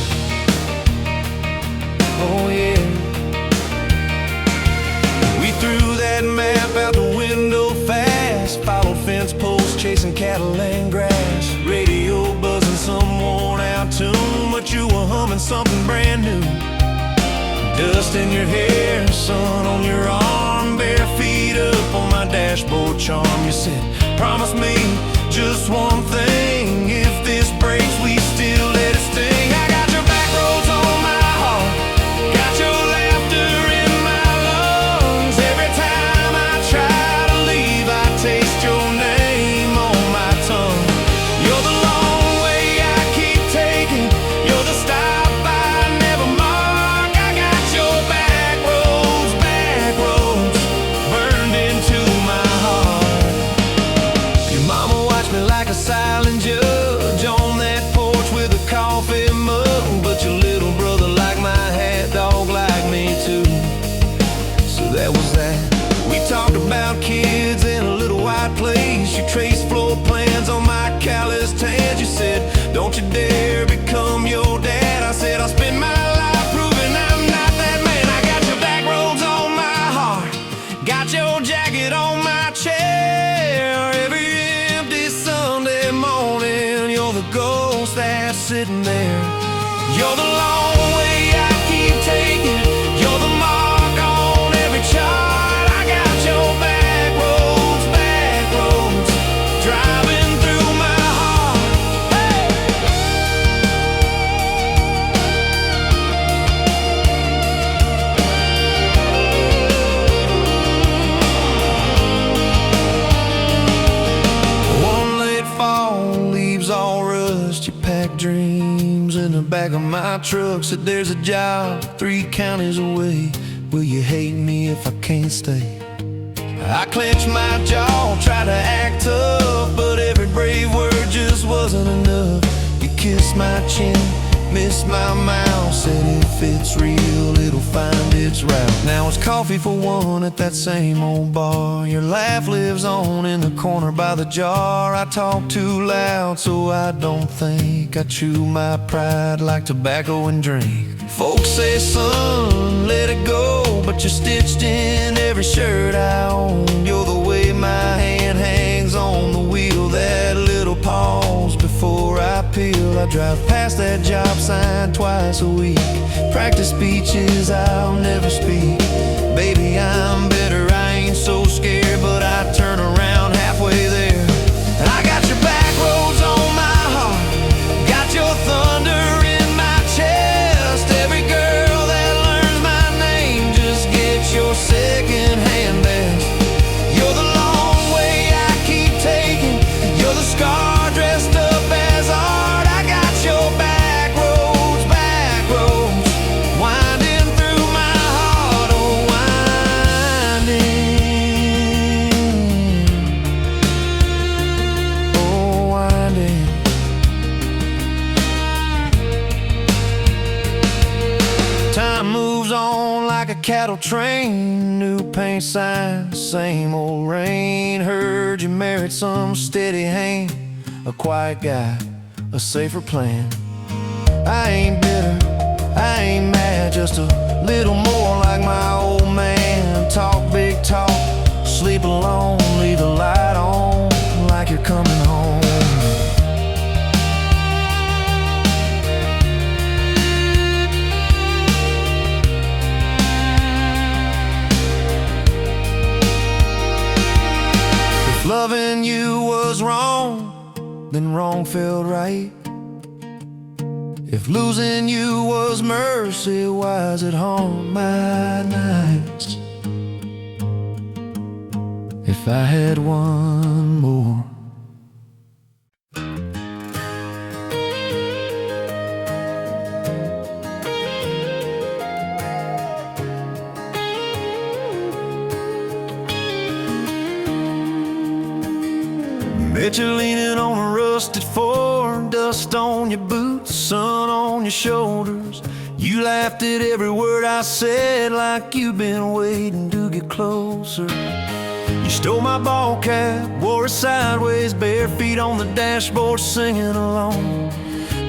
Oh yeah. We threw that map out the window fast, followed fence posts, chasing cattle and grass. Radio buzzing some worn out tune, but you were humming something brand new. Dust in your hair, sun on your arm, bare feet up on my dashboard charm. You said, promise me just one thing, if this breaks we still let it sting. I got your back roads on my heart, got your laughter in my lungs. Every time I try to leave, I taste your name on my tongue. You're the long way I keep taking, you're the stop I never mark. I got your back roads burned into my heart. Your mama watched me like a silent judge on that porch with a coffee mug, but your little brother liked my hat, dog liked me too. So that was that. We talked about kids in a little white place. You traced floor plans on my calloused hands. You said, don't you dare become your dad. I said, I'll spend my life proving I'm not that man. I got your back roads on my heart, got your jacket on my chair. Every empty Sunday morning, you're the ghost that's sitting there. You're the long way I keep taking, you're the mark on every chart. I got your back roads driving through my heart. Hey! One late fall, leaves all rust. You pack dreams in the back of my truck. Said there's a job 3 counties away. Will you hate me if I can't stay? I clenched my jaw, tried to act tough, but every brave word just wasn't enough. You kissed my chin, missed my mouth, said if it's real, it'll find its route. Now it's coffee for one at that same old bar. Your laugh lives on in the corner by the jar. I talk too loud, so I don't think. I chew my pride like tobacco and drink. Folks say, son, let it go, but you're stitched in every shirt I own. You're the way my hand hangs on the wheel, that little pause before I peel. I drive past that job sign twice a week, practice speeches I'll never speak. Baby, I'm better, I ain't so scared, but I turn around halfway there. I got your back roads on my heart, got your thunder in my chest. Every girl that learns my name just gets your second-hand best. You're the long way I keep taking, you're the scar dressed up as art. I got your back roads cattle train, new paint signs, same old rain. Heard you married some steady hand, a quiet guy, a safer plan. I ain't bitter, I ain't mad, just a little more like my old man. Talk big talk, sleep alone, leave the light on like you're coming home. If loving you was wrong, then wrong felt right. If losing you was mercy, why is it haunt my nights? If I had one more. Bet you're leaning on a rusted Ford, dust on your boots, sun on your shoulders. You laughed at every word I said like you've been waiting to get closer. You stole my ball cap, wore it sideways, bare feet on the dashboard singing along.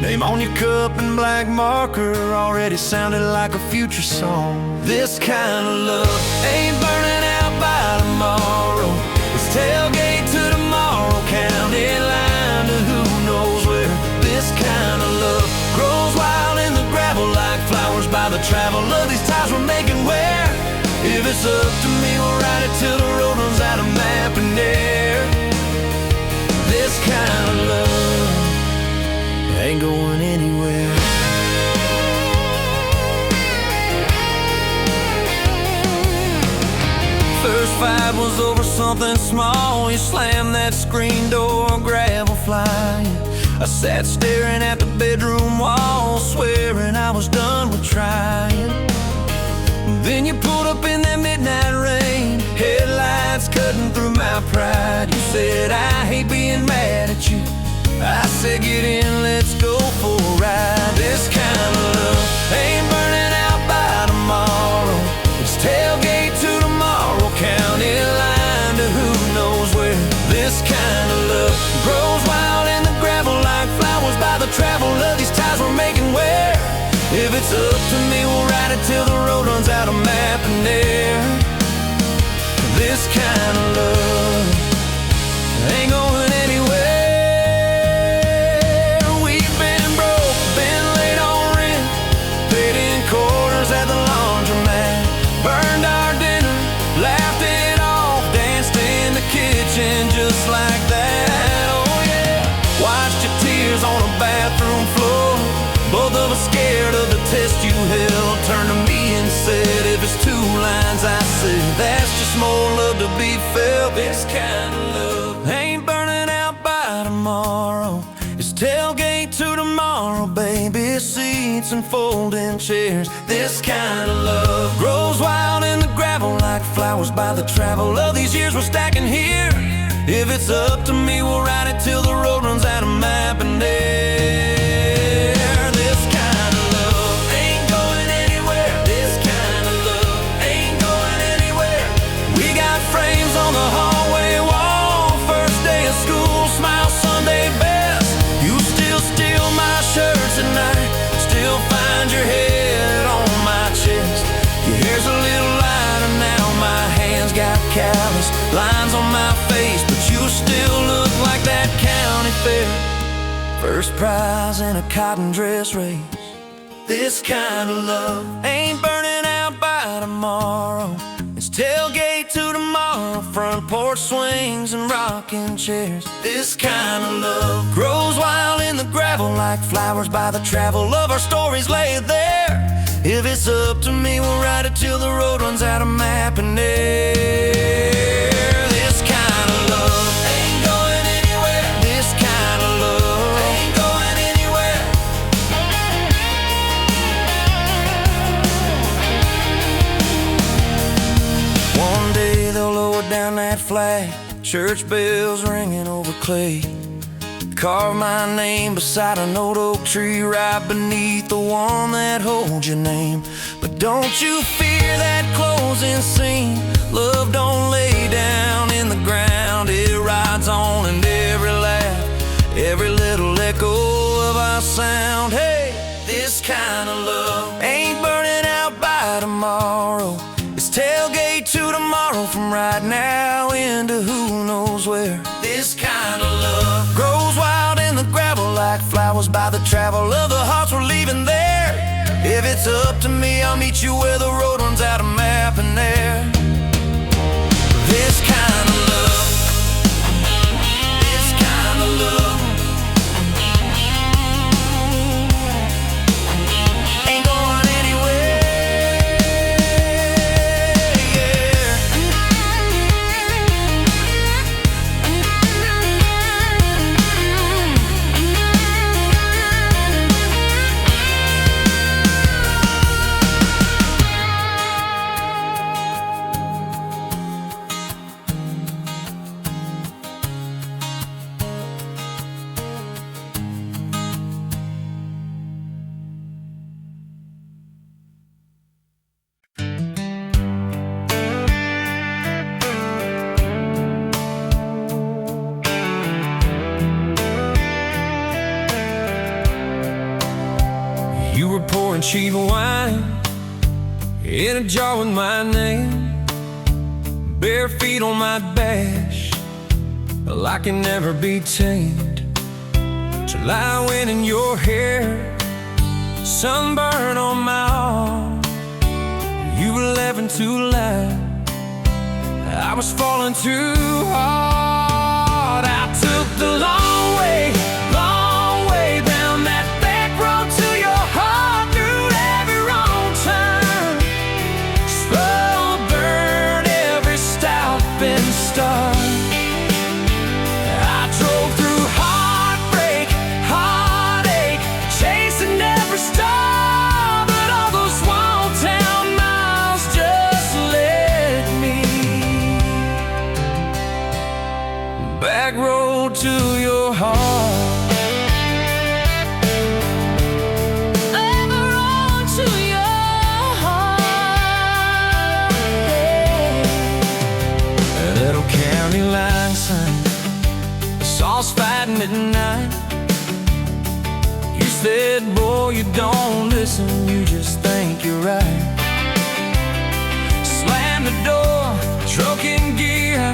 Name on your cup in black marker already sounded like a future song. This kind of love ain't burning out by tomorrow. It's tailgate to tomorrow, county line to who knows where. This kind of love grows wild in the gravel like flowers by the travel of these ties we're making where. If it's up to me, we'll ride it till the road runs out of map and air. This kind of love ain't going anywhere. First fight was over something small. You slammed that screen door, gravel flying. I sat staring at the bedroom wall, swearing I was done with trying. Then you pulled up in that midnight rain, headlights cutting through my pride. You said, I hate being mad at you. I said, get in, let's go for a ride. This kind of love ain't burning out by tomorrow. It's tailgate to tomorrow, county line to who knows where. This kind of love grows wild in the gravel like flowers by the travel of these ties we're making where. If it's up to me, we'll ride it till the road runs out of map and air. This kind of love ain't going anywhere. We've been broke, been late on rent, paid in quarters at the laundromat, burned our dinner, laughed it off, danced in the kitchen just like that. Oh yeah, watched your tears on a bathroom floor. Both of us scared of the test you held. Turned to me and said, if it's two lines I said, that's just more love to be felt. This kind of love ain't burning out by tomorrow. It's tailgate to tomorrow, baby seats and folding chairs. This kind of love grows wild in the gravel like flowers by the travel of these years we're stacking here. If it's up to me, we'll ride it till the road runs out of map and air. On the hallway wall, first day of school, smile Sunday best. You still steal my shirts at night, still find your head on my chest. Your hair's a little lighter now, my hands got callous lines on my face, but you still look like that county fair. First prize in a cotton dress race. This kind of love ain't burning out by tomorrow. It's tailgate to tomorrow, front porch swings and rocking chairs. This kind of love grows wild in the gravel like flowers by the travel of our stories laid there. If it's up to me, we'll ride it till the road runs out of map and air. This kind of love ain't going anywhere. This kind of love ain't going anywhere. One day they'll lower down that flag, church bells ringing over clay. Carve my name beside an old oak tree right beneath the one that holds your name. But Don't you fear that closing scene? Love don't lay down in the ground. It rides on in every laugh, every little echo of our sound. Hey, this kind of love ain't burning out by tomorrow. It's tailgate to tomorrow, from right now into who knows where. This kind of love grows wild in the gravel, like flowers by the travel of the hearts we're leaving there. If it's up to me, I'll meet you where the road runs out of map and air. This kind of love, this kind of love ain't going anywhere, yeah. You were pouring cheap wine in a jar with my name, bare feet on my bash, well, I can never be tamed. Till I went in your hair, sunburn on my arm. You were laughing too loud, I was falling too hard. I took the long way down that back road to your heart, through every wrong turn, slow burn every stop and start. I drove through heartbreak, heartache, chasing every star, but all those small town miles just led me back road to your heart. Line sign, Saul's fighting at night. You said, boy, you don't listen, you just think you're right. Slam the door, truck in gear,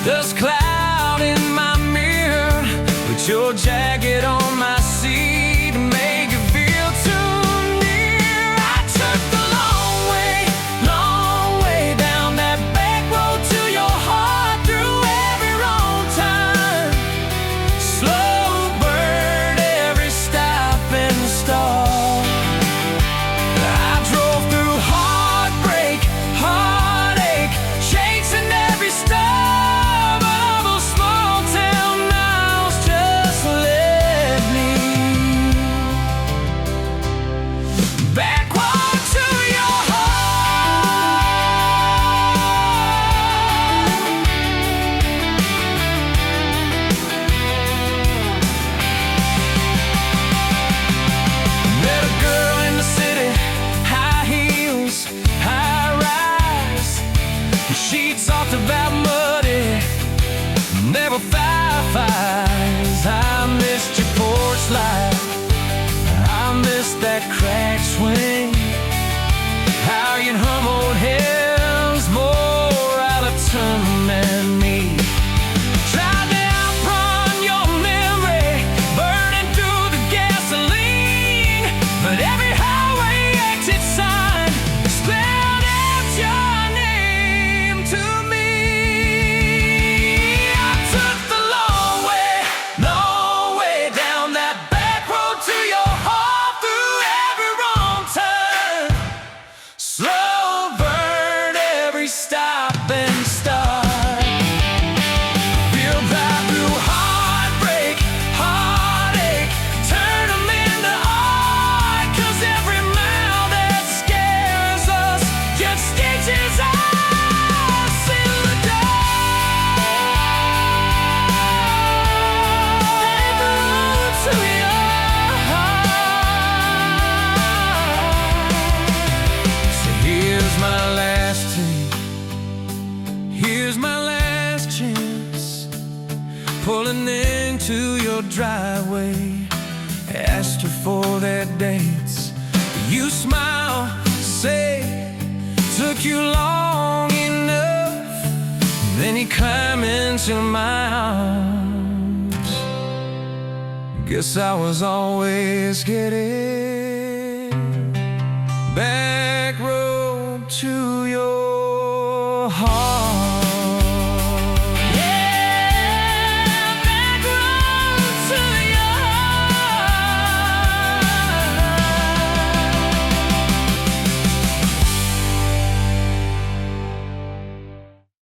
dust cloud in my mirror. Put your jacket on my seat, make it feel too near. I took the long way down that back road to your heart. She talked about muddy, never fireflies. I missed your porch light, I missed that cracked swing, how you'd hum old hymns more out of tune than me. Tried to outrun your memory, burning through the gasoline, but every highway exit sign spelled out your name to me. I took the long way down that back road to your heart, through every wrong turn. pulling into your driveway. Asked her for their dates. You smile, say, took you long enough. Then you climb into my arms. Guess I was always getting back road to